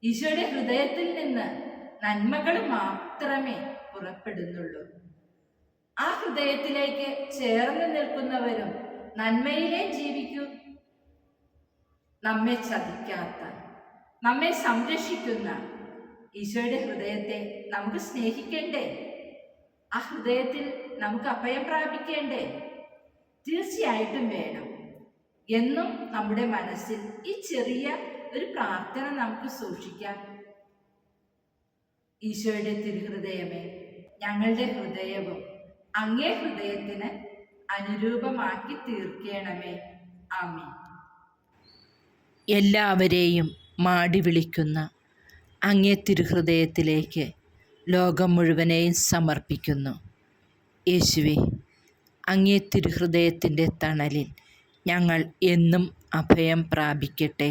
ഈശോയുടെ ഹൃദയത്തിൽ നിന്ന് നന്മകൾ മാത്രമേ പുറപ്പെടുന്നുള്ളൂ. ആ ഹൃദയത്തിലേക്ക് ചേർന്ന് നിൽക്കുന്നവരും നന്മയിലേ ജീവിക്കൂ. നമ്മെ ചതിക്കാത്ത, നമ്മെ സംരക്ഷിക്കുന്ന ഈശോയുടെ ഹൃദയത്തെ നമുക്ക് സ്നേഹിക്കണ്ടേ? ആ ഹൃദയത്തിൽ നമുക്ക് അഭയം പ്രാപിക്കേണ്ടേ? തീർച്ചയായിട്ടും വേണം. എന്നും നമ്മുടെ മനസ്സിൽ ഈ ചെറിയ ഒരു പ്രാർത്ഥന നമുക്ക് സൂക്ഷിക്കാം. ഈശോയുടെ തിരുഹൃദയമേ, ഞങ്ങളുടെ ഹൃദയവും അങ്ങേ ഹൃദയത്തിന് അനുരൂപമാക്കി തീർക്കണമേ. ആമേൻ. എല്ലാവരെയും മാടി വിളിക്കുന്ന അങ്ങേ തിരുഹൃദയത്തിലേക്ക് ലോകം മുഴുവനെയും സമർപ്പിക്കുന്നു. യേശുവേ, അങ്ങേ തിരുഹൃദയത്തിൻ്റെ തണലിൽ ഞങ്ങൾ എന്നും അഭയം പ്രാപിക്കട്ടെ.